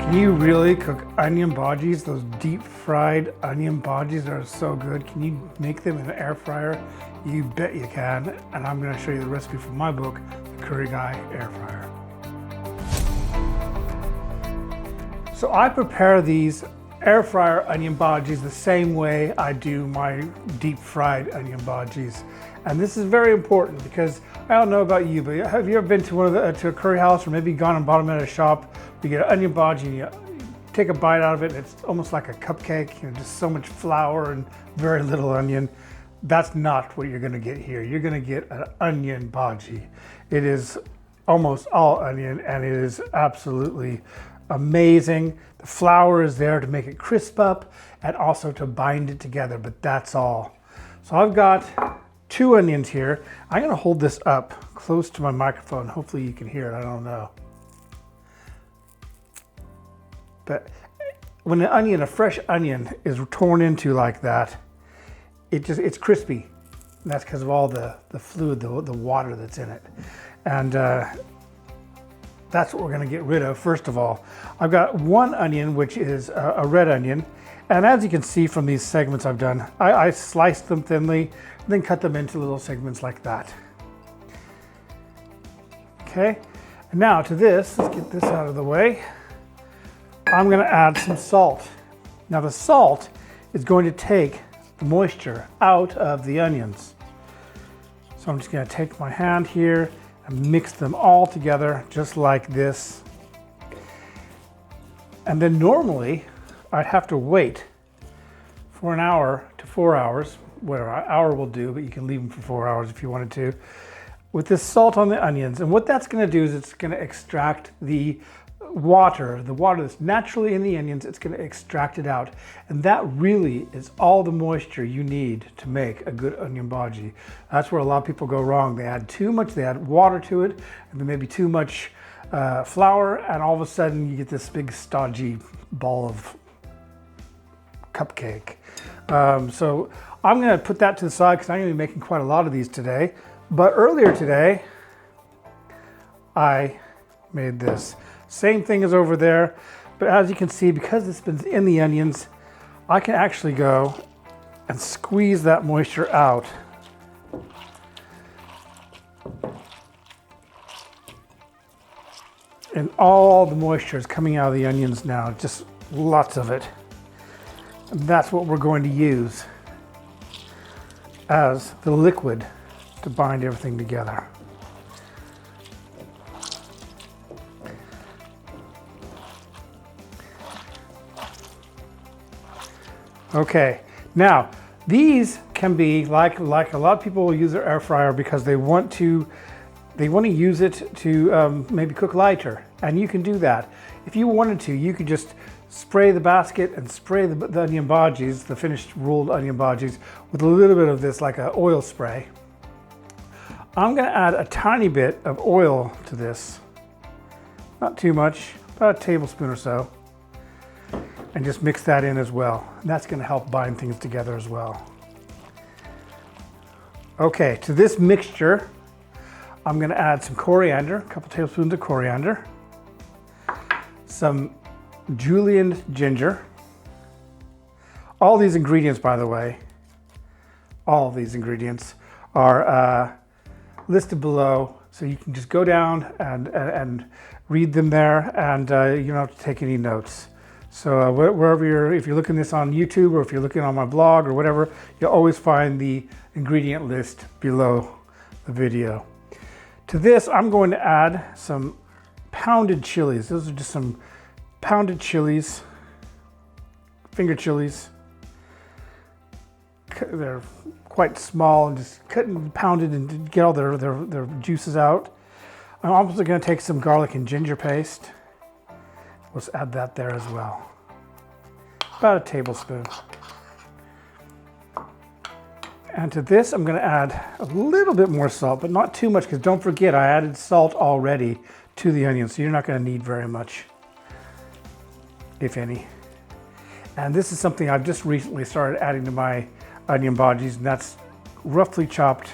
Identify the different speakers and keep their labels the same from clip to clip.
Speaker 1: Can you really cook onion bhajis? Those deep fried onion bhajis are so good. Can you make them in an air fryer? You bet you can. And I'm going to show you the recipe from my book, The Curry Guy Air Fryer. So I prepare these air fryer onion bhajis the same way I do my deep fried onion bhajis. And this is very important because I don't know about you, but have you ever been to to a curry house or maybe gone and bought them at a shop? You get an onion bhaji and you take a bite out of it and it's almost like a cupcake, just so much flour and very little onion. That's not what you're gonna get here. You're gonna get an onion bhaji. It is almost all onion and it is absolutely amazing. The flour is there to make it crisp up and also to bind it together, but that's all. So I've got 2 onions here. I'm gonna hold this up close to my microphone. Hopefully you can hear it, I don't know. But when an onion, a fresh onion is torn into like that, it's crispy. And that's because of all the fluid, the water that's in it. And that's what we're gonna get rid of. First of all, I've got 1 onion, which is a red onion. And as you can see from these segments I've done, I sliced them thinly, and then cut them into little segments like that. Okay, and now to this, let's get this out of the way. I'm gonna add some salt. Now the salt is going to take the moisture out of the onions. So I'm just gonna take my hand here and mix them all together just like this. And then normally I'd have to wait for an hour to 4 hours, whatever, an hour will do, but you can leave them for 4 hours if you wanted to, with this salt on the onions. And what that's gonna do is it's gonna extract the water that's naturally in the onions, it's gonna extract it out. And that really is all the moisture you need to make a good onion bhaji. That's where a lot of people go wrong. They add too much, they add water to it, and then maybe too much flour, and all of a sudden you get this big stodgy ball of cupcake. So I'm gonna put that to the side because I'm gonna be making quite a lot of these today. But earlier today, I made this. Same thing as over there, but as you can see, because it's been in the onions, I can actually go and squeeze that moisture out. And all the moisture is coming out of the onions now, just lots of it. And that's what we're going to use as the liquid to bind everything together. Okay, now these can be like a lot of people will use their air fryer because they want to use it to maybe cook lighter, and you can do that. If you wanted to, you could just spray the basket and spray the onion bhajis, the finished rolled onion bhajis, with a little bit of this, like an oil spray. I'm gonna add a tiny bit of oil to this, not too much, about a tablespoon or so, and just mix that in as well. And that's gonna help bind things together as well. Okay, to this mixture, I'm gonna add some coriander, a couple tablespoons of coriander, some julienne ginger. All these ingredients, by the way, all of these ingredients are listed below, so you can just go down and read them there, and you don't have to take any notes. So wherever if you're looking this on YouTube or if you're looking on my blog or whatever, you'll always find the ingredient list below the video. To this, I'm going to add some pounded chilies. Those are just some pounded chilies, finger chilies. They're quite small and just cut and pounded and get all their juices out. I'm also going to take some garlic and ginger paste. Let's add that there as well. About a tablespoon. And to this, I'm going to add a little bit more salt, but not too much, because don't forget, I added salt already to the onion, so you're not going to need very much, if any. And this is something I've just recently started adding to my onion bhajis, and that's roughly chopped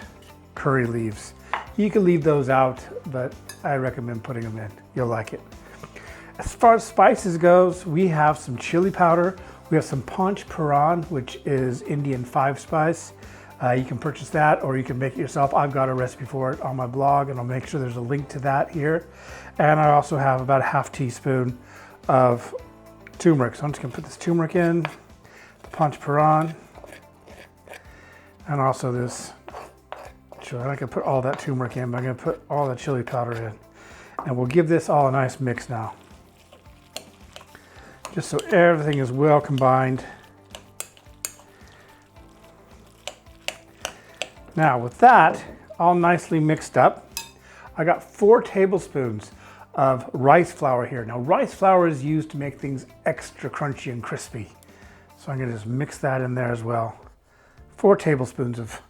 Speaker 1: curry leaves. You can leave those out, but I recommend putting them in. You'll like it. As far as spices goes, we have some chili powder. We have some Panch Phoron, which is Indian 5-spice. You can purchase that or you can make it yourself. I've got a recipe for it on my blog and I'll make sure there's a link to that here. And I also have about a half teaspoon of turmeric. So I'm just gonna put this turmeric in, the Panch Phoron, and also this chili. I'm not gonna put all that turmeric in, but I'm gonna put all the chili powder in. And we'll give this all a nice mix now. Just so everything is well combined. Now with that all nicely mixed up, I got 4 tablespoons of rice flour here. Now rice flour is used to make things extra crunchy and crispy. So I'm gonna just mix that in there as well. 4 tablespoons of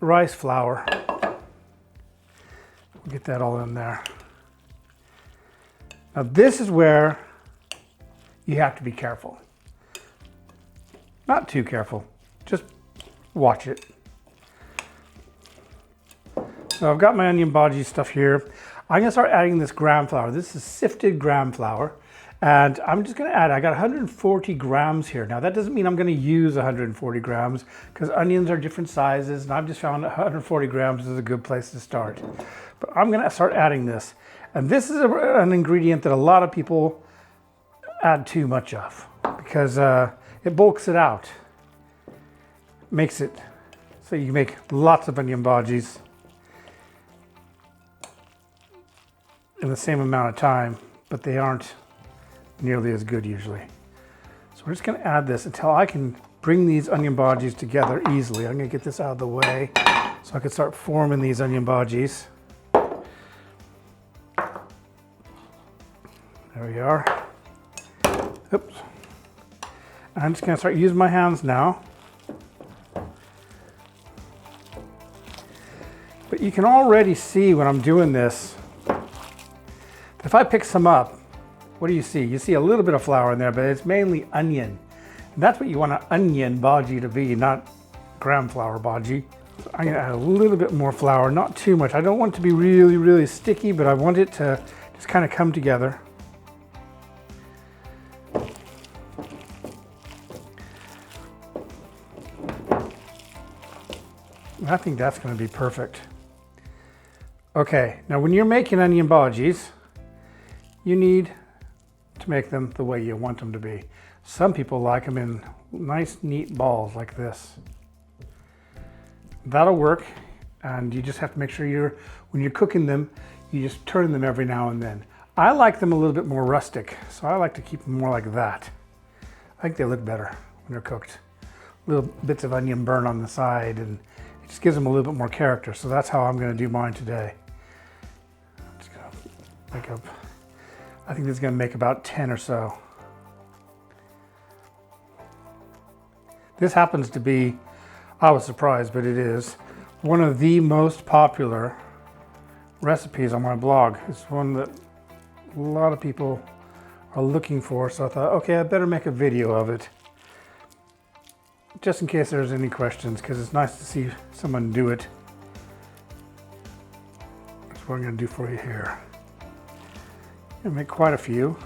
Speaker 1: rice flour. We'll get that all in there. Now this is where you have to be careful. Not too careful, just watch it. So I've got my onion bhaji stuff here. I'm gonna start adding this gram flour. This is sifted gram flour. And I'm just gonna add, I got 140 grams here. Now that doesn't mean I'm gonna use 140 grams because onions are different sizes and I've just found 140 grams is a good place to start. But I'm gonna start adding this. And this is an ingredient that a lot of people add too much of because it bulks it out. Makes it so you make lots of onion bhajis in the same amount of time, but they aren't nearly as good usually. So we're just gonna add this until I can bring these onion bhajis together easily. I'm gonna get this out of the way so I can start forming these onion bhajis. There we are. Oops. I'm just gonna start using my hands now. But you can already see when I'm doing this, if I pick some up, what do you see? You see a little bit of flour in there, but it's mainly onion. And that's what you want an onion bhaji to be, not gram flour bhaji. So I'm gonna add a little bit more flour, not too much. I don't want it to be really, really sticky, but I want it to just kind of come together. I think that's gonna be perfect. Okay, now when you're making onion bhajis, you need to make them the way you want them to be. Some people like them in nice, neat balls like this. That'll work, and you just have to make sure when you're cooking them, you just turn them every now and then. I like them a little bit more rustic, so I like to keep them more like that. I think they look better when they're cooked. Little bits of onion burn on the side, and it just gives them a little bit more character, so that's how I'm gonna do mine today. I'm just gonna make up, I think this is gonna make about 10 or so. This happens to be, I was surprised, but it is one of the most popular recipes on my blog. It's one that a lot of people are looking for, so I thought, okay, I better make a video of it. Just in case there's any questions, because it's nice to see someone do it. That's what I'm gonna do for you here. I'm gonna make quite a few.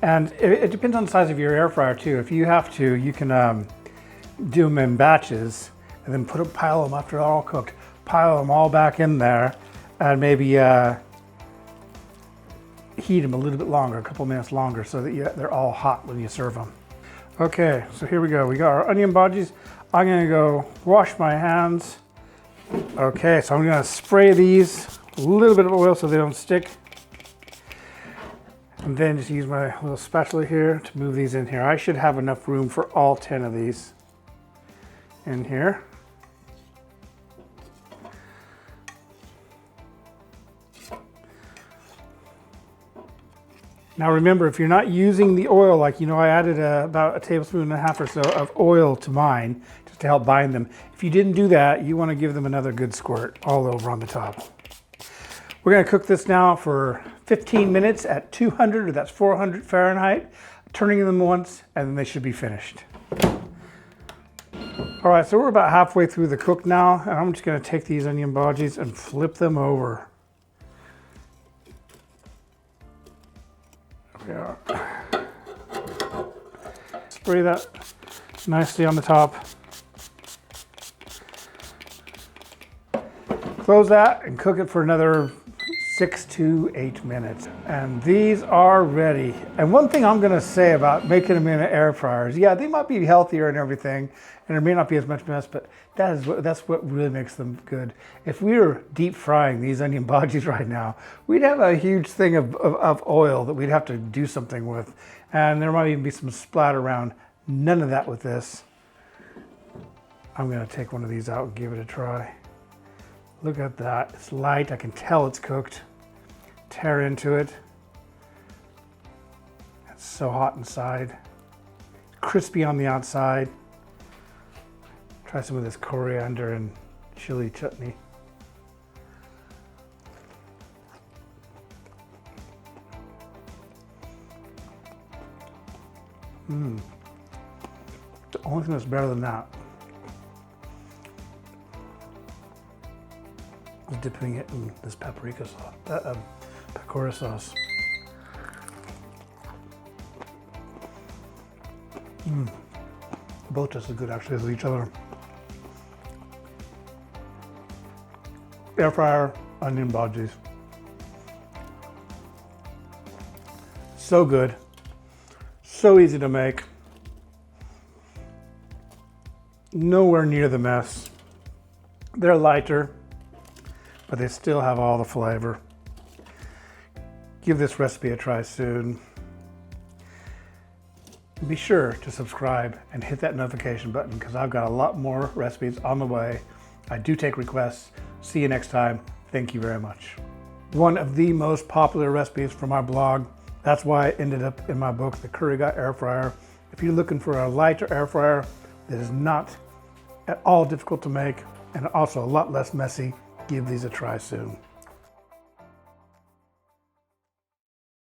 Speaker 1: And it depends on the size of your air fryer too. If you have to, you can do them in batches and then pile them after they're all cooked. Pile them all back in there and maybe heat them a little bit longer, a couple minutes longer, so that they're all hot when you serve them. Okay, so here we go. We got our onion bhajis. I'm gonna go wash my hands. Okay, so I'm gonna spray these a little bit of oil so they don't stick. And then just use my little spatula here to move these in here. I should have enough room for all 10 of these in here. Now remember, if you're not using the oil, like, I added about a tablespoon and a half or so of oil to mine just to help bind them. If you didn't do that, you want to give them another good squirt all over on the top. We're going to cook this now for 15 minutes at 200, or that's 400 Fahrenheit, turning them once, and then they should be finished. All right, so we're about halfway through the cook now, and I'm just going to take these onion bhajis and flip them over. Yeah. Spray that nicely on the top. Close that and cook it for another 6 to 8 minutes. And these are ready. And one thing I'm gonna say about making them in an air fryer is, yeah, they might be healthier and everything, and there may not be as much mess, but that's what really makes them good. If we were deep frying these onion bhajis right now, we'd have a huge thing of oil that we'd have to do something with. And there might even be some splatter around. None of that with this. I'm gonna take one of these out and give it a try. Look at that, it's light, I can tell it's cooked. Tear into it. It's so hot inside. Crispy on the outside. Try some of this coriander and chili chutney. The only thing that's better than that is dipping it in this paprika sauce, pakora sauce. Both just as good actually as each other. Air fryer onion bhajis. So good, so easy to make. Nowhere near the mess. They're lighter, but they still have all the flavor. Give this recipe a try soon. Be sure to subscribe and hit that notification button because I've got a lot more recipes on the way. I do take requests. See you next time. Thank you very much. One of the most popular recipes from our blog. That's why it ended up in my book, The Curry Guy Air Fryer. If you're looking for a lighter air fryer that is not at all difficult to make and also a lot less messy, give these a try soon.